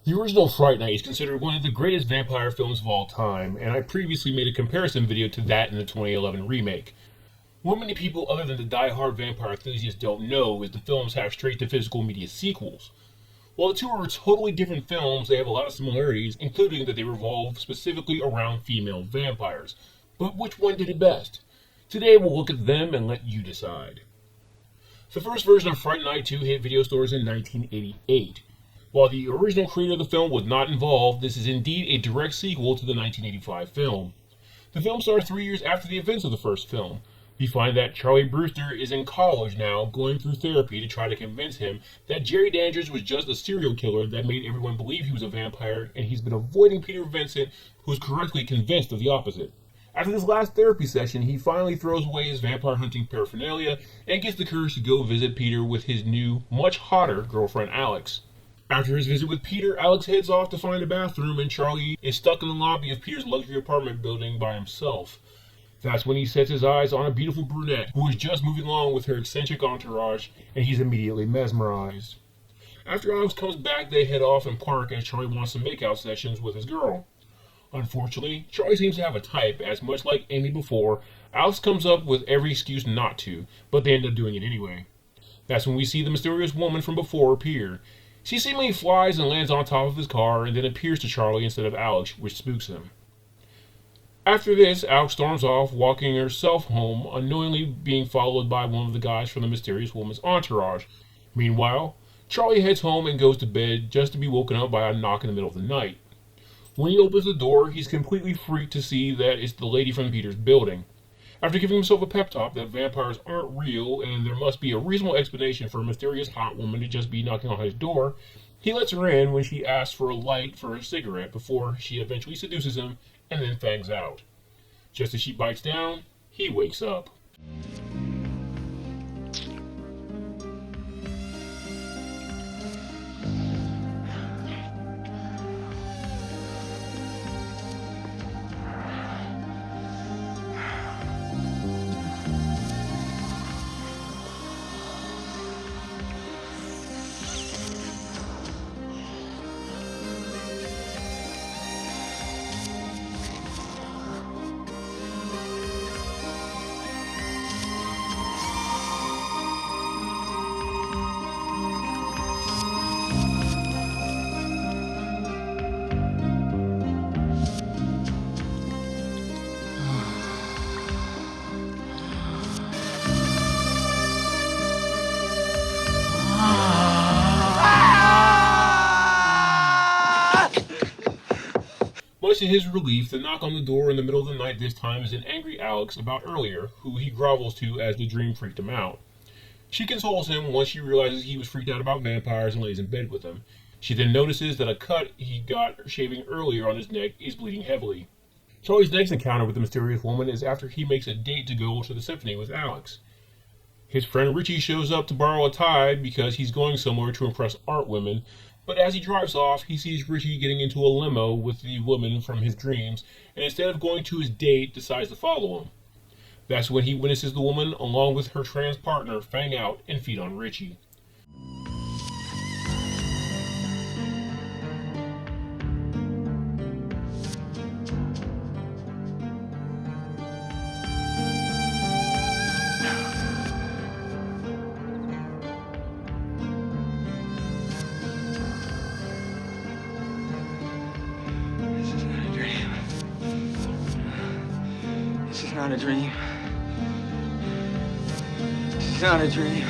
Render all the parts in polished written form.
The original Fright Night is considered one of the greatest vampire films of all time, and I previously made a comparison video to that in the 2011 remake. What many people other than the die-hard vampire enthusiasts don't know is the films have straight-to-physical media sequels. While the two are totally different films, they have a lot of similarities, including that they revolve specifically around female vampires. But which one did it best? Today we'll look at them and let you decide. The first version of Fright Night 2 hit video stores in 1988. While the original creator of the film was not involved, this is indeed a direct sequel to the 1985 film. The film starts 3 years after the events of the first film. We find that Charlie Brewster is in college now, going through therapy to try to convince him that Jerry Dandridge was just a serial killer that made everyone believe he was a vampire, and he's been avoiding Peter Vincent, who's correctly convinced of the opposite. After this last therapy session, he finally throws away his vampire hunting paraphernalia and gets the courage to go visit Peter with his new, much hotter girlfriend Alex. After his visit with Peter, Alex heads off to find a bathroom, and Charlie is stuck in the lobby of Peter's luxury apartment building by himself. That's when he sets his eyes on a beautiful brunette who is just moving along with her eccentric entourage, and he's immediately mesmerized. After Alex comes back, they head off and park as Charlie wants some makeout sessions with his girl. Unfortunately, Charlie seems to have a type, as much like Amy before, Alex comes up with every excuse not to, but they end up doing it anyway. That's when we see the mysterious woman from before appear. She seemingly flies and lands on top of his car and then appears to Charlie instead of Alex, which spooks him. After this, Alex storms off, walking herself home, unknowingly being followed by one of the guys from the mysterious woman's entourage. Meanwhile, Charlie heads home and goes to bed just to be woken up by a knock in the middle of the night. When he opens the door, he's completely freaked to see that it's the lady from Peter's building. After giving himself a pep talk that vampires aren't real and there must be a reasonable explanation for a mysterious hot woman to just be knocking on his door, he lets her in when she asks for a light for a cigarette before she eventually seduces him and then fangs out. Just as she bites down, he wakes up. Much to his relief, the knock on the door in the middle of the night this time is an angry Alex about earlier, who he grovels to as the dream freaked him out. She consoles him once she realizes he was freaked out about vampires and lays in bed with them. She then notices that a cut he got shaving earlier on his neck is bleeding heavily. Charlie's next encounter with the mysterious woman is after he makes a date to go to the symphony with Alex. His friend Richie shows up to borrow a tie because he's going somewhere to impress art women, but as he drives off, he sees Richie getting into a limo with the woman from his dreams, and instead of going to his date, decides to follow him. That's when he witnesses the woman, along with her trans partner, fang out and feed on Richie. Not a dream. It's not a dream.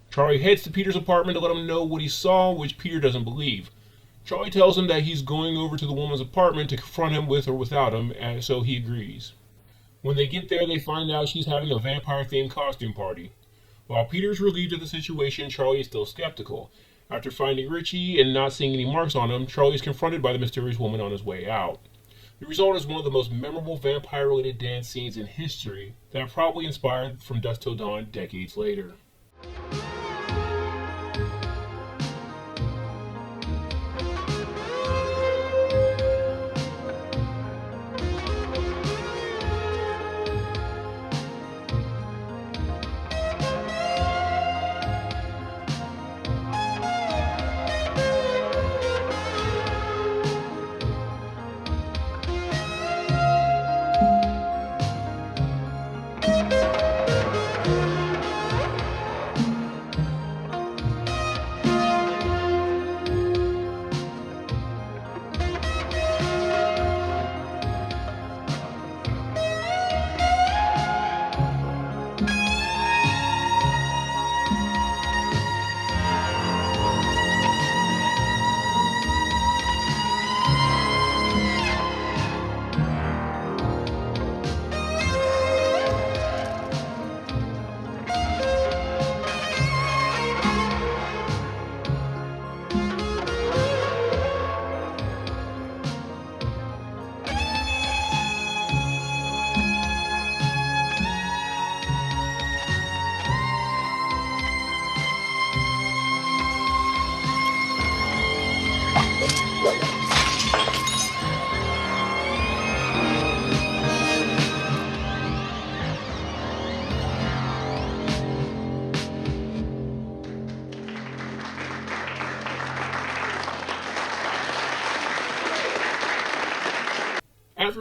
Charlie heads to Peter's apartment to let him know what he saw, which Peter doesn't believe. Charlie tells him that he's going over to the woman's apartment to confront him with or without him, and so he agrees. When they get there, they find out she's having a vampire-themed costume party. While Peter's relieved of the situation, Charlie is still skeptical. After finding Richie and not seeing any marks on him, Charlie is confronted by the mysterious woman on his way out. The result is one of the most memorable vampire-related dance scenes in history that probably inspired From Dusk Till Dawn decades later.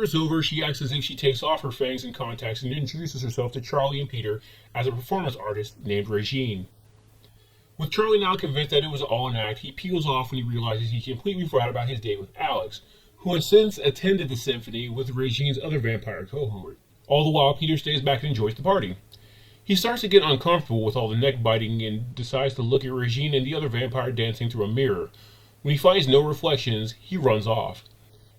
After it's over, she acts as if she takes off her fangs and contacts and introduces herself to Charlie and Peter as a performance artist named Regine. With Charlie now convinced that it was all an act, he peels off when he realizes he completely forgot about his date with Alex, who has since attended the symphony with Regine's other vampire cohort. All the while, Peter stays back and enjoys the party. He starts to get uncomfortable with all the neck biting and decides to look at Regine and the other vampire dancing through a mirror. When he finds no reflections, he runs off.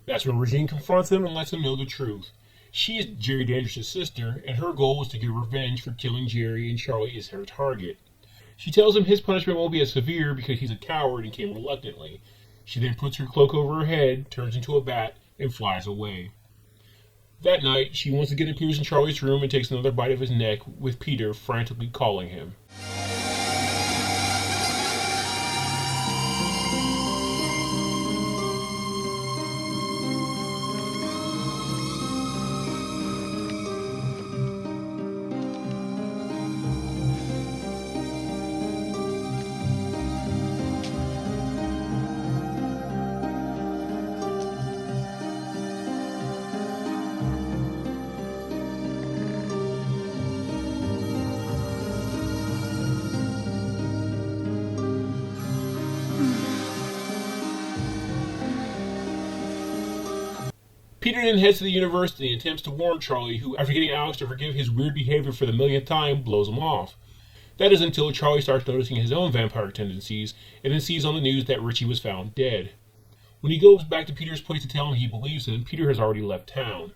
That's when Regine confronts him and lets him know the truth. She is Jerry Dandridge's sister, and her goal is to get revenge for killing Jerry, and Charlie is her target. She tells him his punishment won't be as severe because he's a coward and came reluctantly. She then puts her cloak over her head, turns into a bat, and flies away. That night, she once again appears in Charlie's room and takes another bite of his neck, with Peter frantically calling him. Peter then heads to the university and attempts to warn Charlie, who, after getting Alex to forgive his weird behavior for the millionth time, blows him off. That is until Charlie starts noticing his own vampire tendencies, and then sees on the news that Richie was found dead. When he goes back to Peter's place to tell him he believes him, Peter has already left town.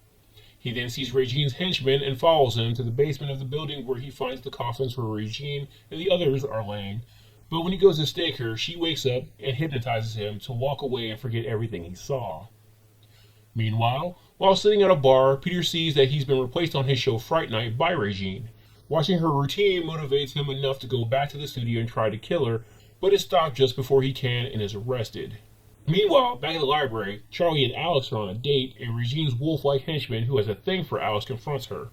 He then sees Regine's henchman and follows him to the basement of the building where he finds the coffins where Regine and the others are laying. But when he goes to stake her, she wakes up and hypnotizes him to walk away and forget everything he saw. Meanwhile, while sitting at a bar, Peter sees that he's been replaced on his show Fright Night by Regine. Watching her routine motivates him enough to go back to the studio and try to kill her, but is stopped just before he can and is arrested. Meanwhile, back at the library, Charlie and Alex are on a date, and Regine's wolf-like henchman, who has a thing for Alex, confronts her.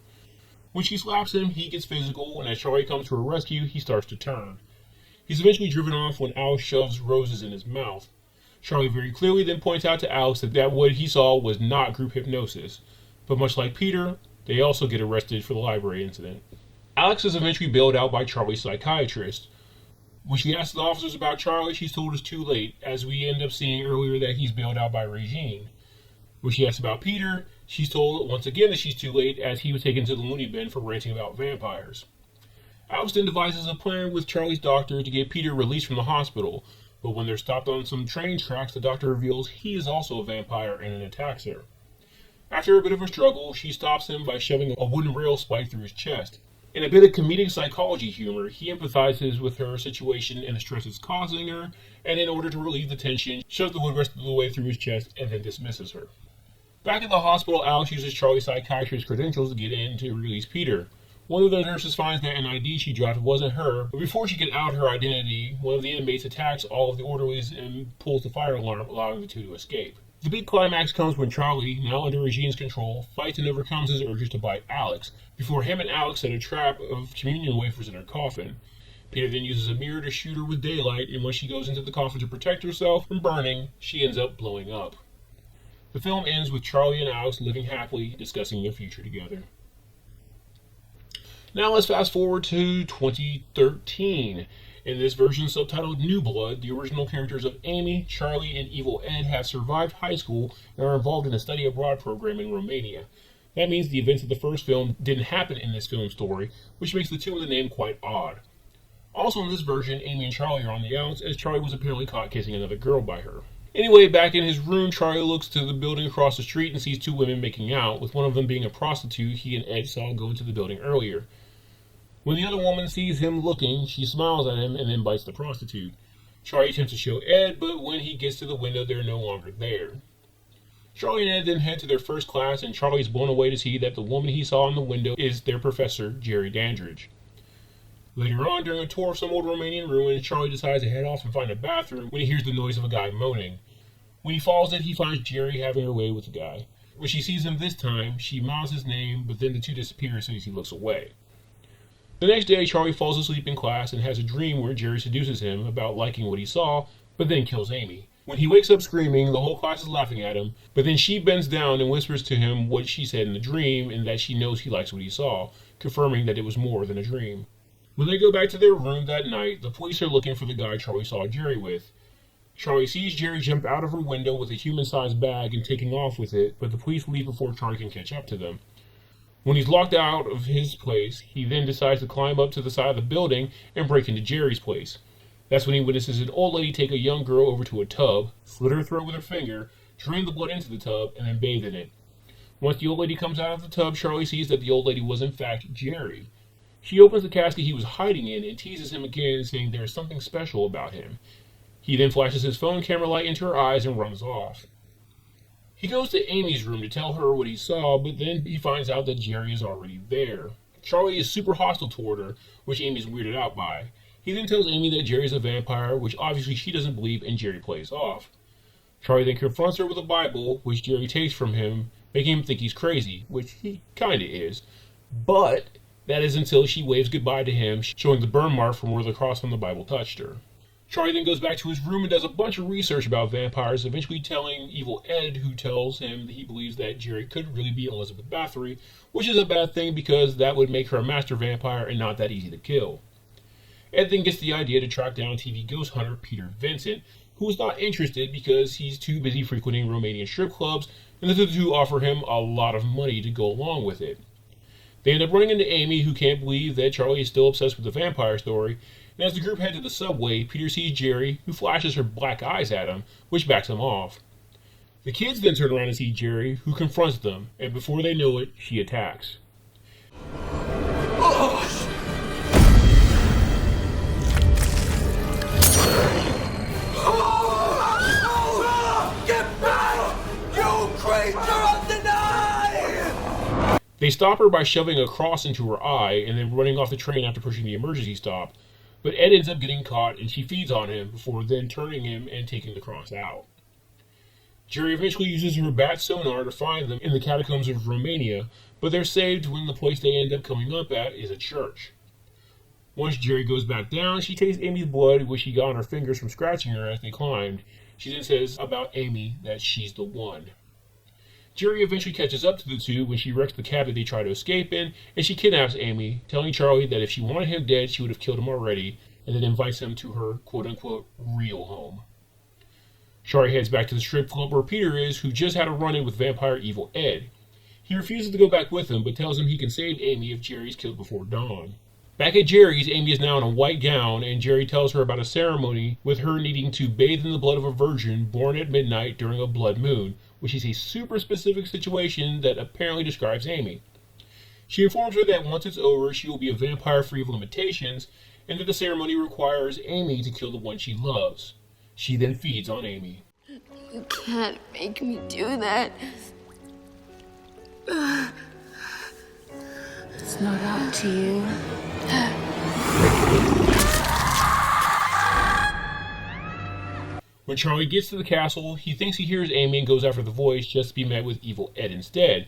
When she slaps him, he gets physical, and as Charlie comes to her rescue, he starts to turn. He's eventually driven off when Alex shoves roses in his mouth. Charlie very clearly then points out to Alex that what he saw was not group hypnosis. But much like Peter, they also get arrested for the library incident. Alex is eventually bailed out by Charlie's psychiatrist. When she asks the officers about Charlie, she's told it's too late, as we end up seeing earlier that he's bailed out by Regine. When she asks about Peter, she's told once again that she's too late, as he was taken to the loony bin for ranting about vampires. Alex then devises a plan with Charlie's doctor to get Peter released from the hospital, but when they're stopped on some train tracks, the doctor reveals he is also a vampire and attacks her. After a bit of a struggle, she stops him by shoving a wooden rail spike through his chest. In a bit of comedic psychology humor, he empathizes with her situation and the stress it's causing her, and in order to relieve the tension, shoves the wood rest of the way through his chest and then dismisses her. Back at the hospital, Alex uses Charlie's psychiatrist's credentials to get in to release Peter. One of the nurses finds that an ID she dropped wasn't her, but before she can out her identity, one of the inmates attacks all of the orderlies and pulls the fire alarm, allowing the two to escape. The big climax comes when Charlie, now under Regine's control, fights and overcomes his urges to bite Alex, before him and Alex set a trap of communion wafers in her coffin. Peter then uses a mirror to shoot her with daylight, and when she goes into the coffin to protect herself from burning, she ends up blowing up. The film ends with Charlie and Alex living happily, discussing their future together. Now let's fast forward to 2013. In this version, subtitled New Blood, the original characters of Amy, Charlie, and Evil Ed have survived high school and are involved in a study abroad program in Romania. That means the events of the first film didn't happen in this film story, which makes the two in the name quite odd. Also in this version, Amy and Charlie are on the outs, as Charlie was apparently caught kissing another girl by her. Anyway, back in his room, Charlie looks to the building across the street and sees two women making out, with one of them being a prostitute he and Ed saw go into the building earlier. When the other woman sees him looking, she smiles at him and then bites the prostitute. Charlie attempts to show Ed, but when he gets to the window, they're no longer there. Charlie and Ed then head to their first class, and Charlie's blown away to see that the woman he saw in the window is their professor, Jerry Dandridge. Later on, during a tour of some old Romanian ruins, Charlie decides to head off and find a bathroom when he hears the noise of a guy moaning. When he follows it, he finds Jerry having her way with the guy. When she sees him this time, she mouths his name, but then the two disappear as soon as he looks away. The next day, Charlie falls asleep in class and has a dream where Jerry seduces him about liking what he saw, but then kills Amy. When he wakes up screaming, the whole class is laughing at him, but then she bends down and whispers to him what she said in the dream and that she knows he likes what he saw, confirming that it was more than a dream. When they go back to their room that night, the police are looking for the guy Charlie saw Jerry with. Charlie sees Jerry jump out of her window with a human-sized bag and taking off with it, but the police leave before Charlie can catch up to them. When he's locked out of his place, he then decides to climb up to the side of the building and break into Jerry's place. That's when he witnesses an old lady take a young girl over to a tub, slit her throat with her finger, drain the blood into the tub, and then bathe in it. Once the old lady comes out of the tub, Charlie sees that the old lady was in fact Jerry. She opens the casket he was hiding in and teases him again, saying there is something special about him. He then flashes his phone camera light into her eyes and runs off. He goes to Amy's room to tell her what he saw, but then he finds out that Jerry is already there. Charlie is super hostile toward her, which Amy's weirded out by. He then tells Amy that Jerry's a vampire, which obviously she doesn't believe, and Jerry plays off. Charlie then confronts her with a Bible, which Jerry takes from him, making him think he's crazy, which he kinda is. But that is until she waves goodbye to him, showing the burn mark from where the cross on the Bible touched her. Charlie then goes back to his room and does a bunch of research about vampires, eventually telling Evil Ed, who tells him that he believes that Jerry could really be Elizabeth Bathory, which is a bad thing because that would make her a master vampire and not that easy to kill. Ed then gets the idea to track down TV ghost hunter Peter Vincent, who is not interested because he's too busy frequenting Romanian strip clubs, and the two offer him a lot of money to go along with it. They end up running into Amy, who can't believe that Charlie is still obsessed with the vampire story, and as the group head to the subway, Peter sees Jerry, who flashes her black eyes at him, which backs him off. The kids then turn around and see Jerry, who confronts them, and before they know it, she attacks. Get back, you creature of the night! They stop her by shoving a cross into her eye and then running off the train after pushing the emergency stop, but Ed ends up getting caught and she feeds on him before then turning him and taking the cross out. Jerry eventually uses her bat sonar to find them in the catacombs of Romania, but they're saved when the place they end up coming up at is a church. Once Jerry goes back down, she tastes Amy's blood, which she got on her fingers from scratching her as they climbed. She then says about Amy that she's the one. Jerry eventually catches up to the two when she wrecks the cab that they try to escape in, and she kidnaps Amy, telling Charlie that if she wanted him dead, she would have killed him already, and then invites him to her quote-unquote real home. Charlie heads back to the strip club where Peter is, who just had a run-in with vampire Evil Ed. He refuses to go back with him, but tells him he can save Amy if Jerry's killed before dawn. Back at Jerry's, Amy is now in a white gown, and Jerry tells her about a ceremony with her needing to bathe in the blood of a virgin born at midnight during a blood moon, which is a super specific situation that apparently describes Amy. She informs her that once it's over, she will be a vampire free of limitations, and that the ceremony requires Amy to kill the one she loves. She then feeds on Amy. You can't make me do that. It's not up to you. When Charlie gets to the castle, he thinks he hears Amy and goes after the voice, just to be met with Evil Ed instead,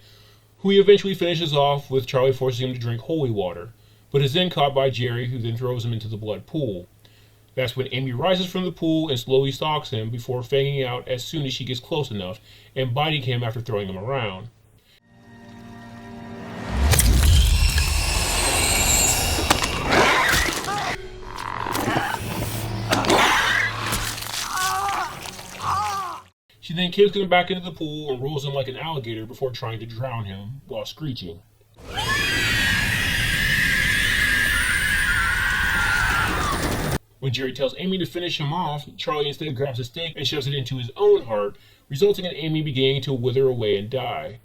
who he eventually finishes off with Charlie forcing him to drink holy water, but is then caught by Jerry, who then throws him into the blood pool. That's when Amy rises from the pool and slowly stalks him before fanging out as soon as she gets close enough and biting him after throwing him around. She then kicks him back into the pool and rolls him like an alligator before trying to drown him while screeching. When Jerry tells Amy to finish him off, Charlie instead grabs a stake and shoves it into his own heart, resulting in Amy beginning to wither away and die.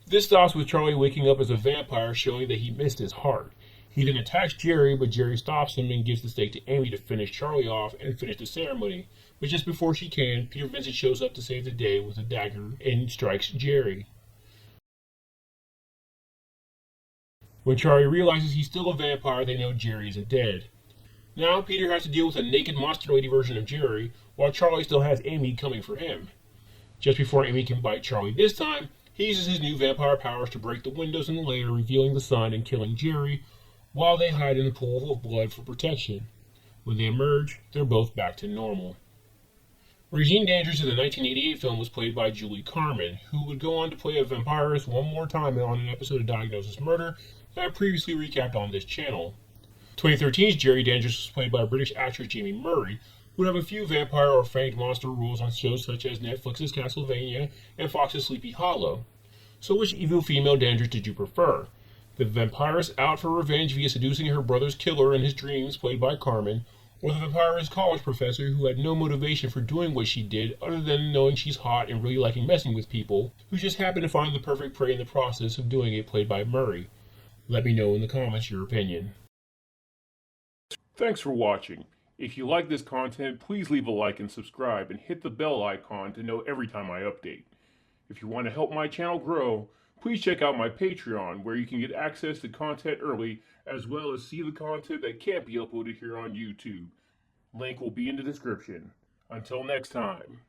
This stops with Charlie waking up as a vampire, showing that he missed his heart. He then attacks Jerry, but Jerry stops him and gives the stake to Amy to finish Charlie off and finish the ceremony. But just before she can, Peter Vincent shows up to save the day with a dagger and strikes Jerry. When Charlie realizes he's still a vampire, they know Jerry isn't dead. Now Peter has to deal with a naked monster lady version of Jerry, while Charlie still has Amy coming for him. Just before Amy can bite Charlie this time, he uses his new vampire powers to break the windows in the lair, revealing the sun and killing Jerry, while they hide in the pool of blood for protection. When they emerge, they're both back to normal. Regine Dangerous in the 1988 film was played by Julie Carmen, who would go on to play a Vampiress one more time on an episode of Diagnosis Murder that I previously recapped on this channel. 2013's Jerry Dangerous was played by British actress Jaime Murray, who would have a few vampire or fanged monster roles on shows such as Netflix's Castlevania and Fox's Sleepy Hollow. So which evil female Dangerous did you prefer? The Vampiress out for revenge via seducing her brother's killer in his dreams, played by Carmen, or the Vampiress college professor who had no motivation for doing what she did other than knowing she's hot and really liking messing with people, who just happened to find the perfect prey in the process of doing it, played by Murray? Let me know in the comments your opinion. Thanks for watching. If you like this content, please leave a like and subscribe and hit the bell icon to know every time I update. If you want to help my channel grow, please check out my Patreon, where you can get access to content early, as well as see the content that can't be uploaded here on YouTube. Link will be in the description. Until next time.